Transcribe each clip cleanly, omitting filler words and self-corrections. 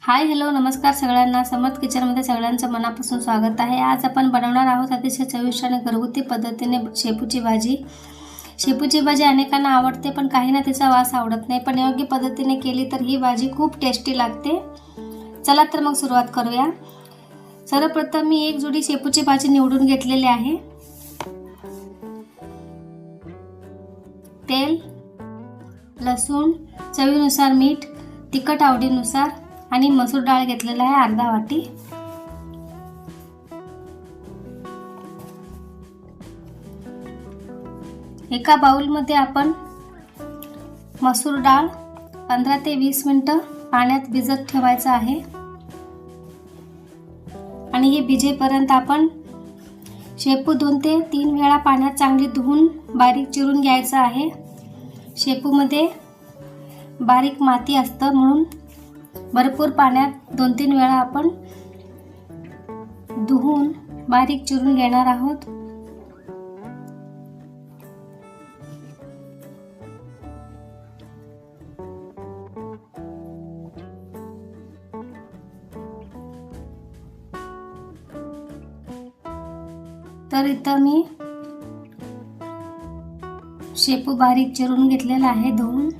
Hi hello नमस्कार सगळ्यांना. समर्थ किचनमध्ये सगळ्यांचं मनापासून स्वागत आहे. आज आपण बनवणार आहोत अतिशय चविष्ट आणि घरगुती पद्धतीने शेपूची भाजी. शेपूची भाजी अनेकांना आवडते, पण काहींना तिचा वास आवडत नाही. पण योग्य पद्धतीने केली तर ही भाजी खूप टेस्टी लागते. चला तर मग सुरुवात करूया. सर्वप्रथम मी एक जुडी शेपूची भाजी निवडून घेतलेली आहे. तेल, लसूण, चवीनुसार मीठ, तिखट आवडीनुसार आणि मसूर डाळ घेतलेला आहे अर्धा वाटी. एका बाउलमध्ये आपण मसूर डाळ 15 ते 20 मिनिटं पाण्यात भिजत ठेवायचं आहे. आणि हे भिजेपर्यंत आपण शेपू 2 ते 3 वेळा पाण्यात चांगली धुवून बारीक चिरून घ्यायचं आहे. शेपूमध्ये बारीक माती असतं, म्हणून भरपूर पाण्यात 2-3 वेळा आपण धुवून बारीक चिरून घेणार आहोत. तर इथं मी शेपू बारीक चिरून घेतलेला आहे धुवून.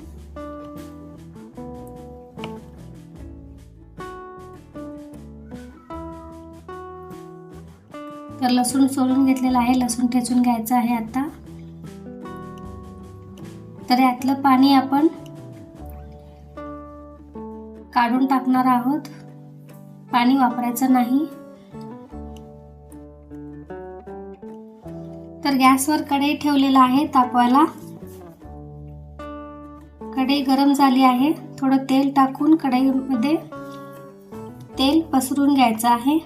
तर लसूण सोलून घेतलेला आहे, लसूण ठेचून घ्यायचं आहे आता. तर यातलं पाणी आपण काढून टाकणार आहोत, पाणी वापरायचं नाही. तर गॅसवर कढई ठेवलेला आहे तापवायला. कढई गरम झाली आहे. थोडं तेल टाकून कढईमध्ये तेल पसरून घ्यायचं आहे.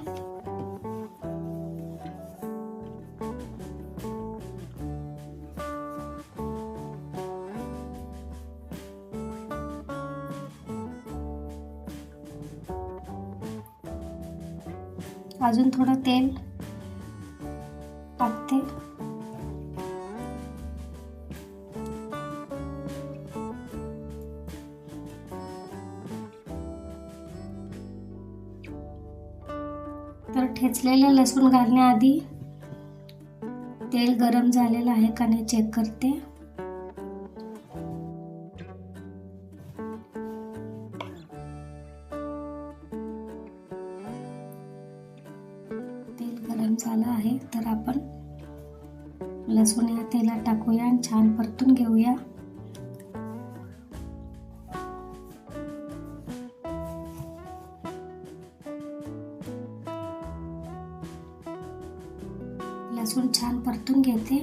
अजून थोडं तेल टाकते. तर ठेचलेले लसूण घालण्याआधी तेल गरम झालेलं आहे का नाही चेक करते. तेल गरम झालं आहे, तर आपण लसूण या तेलात टाकूया आणि छान परतून घेऊया. लसूण छान परतून घेते.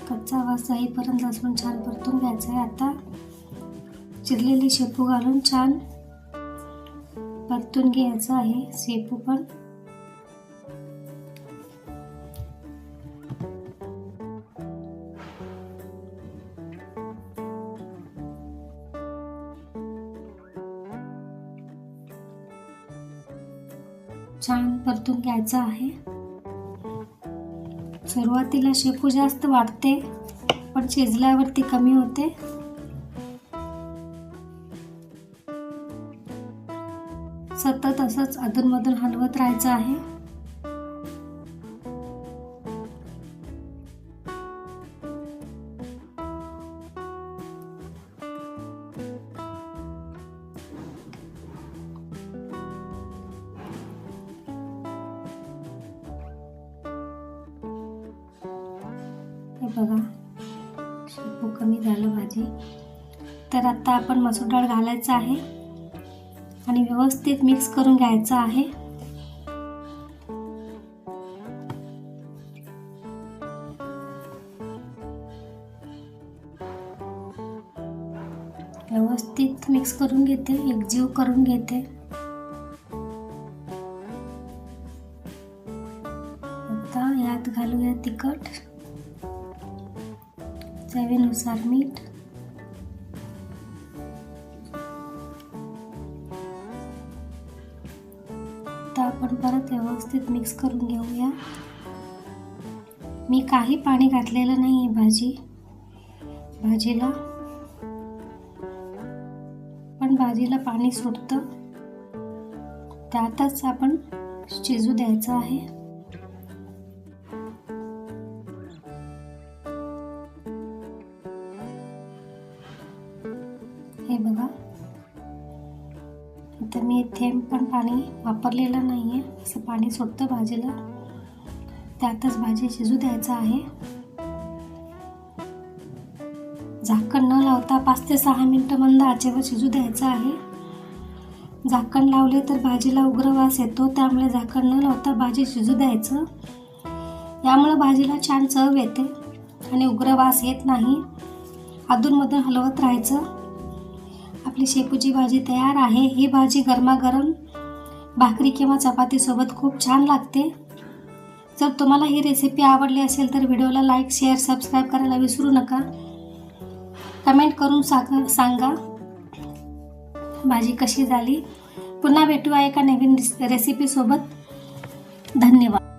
कच्चा वास जाईपर्यंत लसूण छान परतून घ्यायचा आहे. आता चिरलेली शेपू घालून छान परतून घ्यायचं आहे शेपू पण. छान परतून घ्यायचं आहे. सुरुवातीला शेपू जास्त वाढते, पण शिजल्यावरती कमी होते. सतत असंच अधूनमधून हलवत राहायचं आहे. बघा शेपू कमी झालं भाजी. तर आता आपण मसूर डाळ घालायचं आहे आणि व्यवस्थित मिक्स करून घ्यायचं आहे. व्यवस्थित मिक्स करून घेते, एकजीव करून घेते. आता यात घालूया तिखट, चवीनुसार मीठ, आता आपण परत व्यवस्थित मिक्स करून घेऊया. मी काही पाणी घातलेलं नाही आहे भाजीला, पण भाजीला पाणी सुटतं त्यातच आपण शिजू द्यायचं आहे. हे बघा, इथं मी थेंब पण पाणी वापरलेलं नाही आहे. असं पाणी सुटतं भाजीला, त्यातच भाजी शिजू द्यायचं आहे. झाकण न लावता 5 ते 6 मिनिटं मंद आचेवर शिजू द्यायचं आहे. झाकण लावले तर भाजीला उग्र वास येतो, त्यामुळे झाकण न लावता भाजी शिजू द्यायचं. यामुळे भाजीला छान चव येते आणि उग्र वास येत नाही. अधूनमधून हलवत राहायचं. आपली शेपूची भाजी तयार आहे. ही भाजी गरमागरम भाकरी किंवा चपातीसोबत खूप छान लागते. जर तुम्हाला ही रेसिपी आवडली असेल तर व्हिडिओला लाईक, शेअर, सबस्क्राईब करायला विसरू नका. कमेंट करून सांगा भाजी कशी झाली. पुन्हा भेटूया एका नवीन रेसिपीसोबत. धन्यवाद.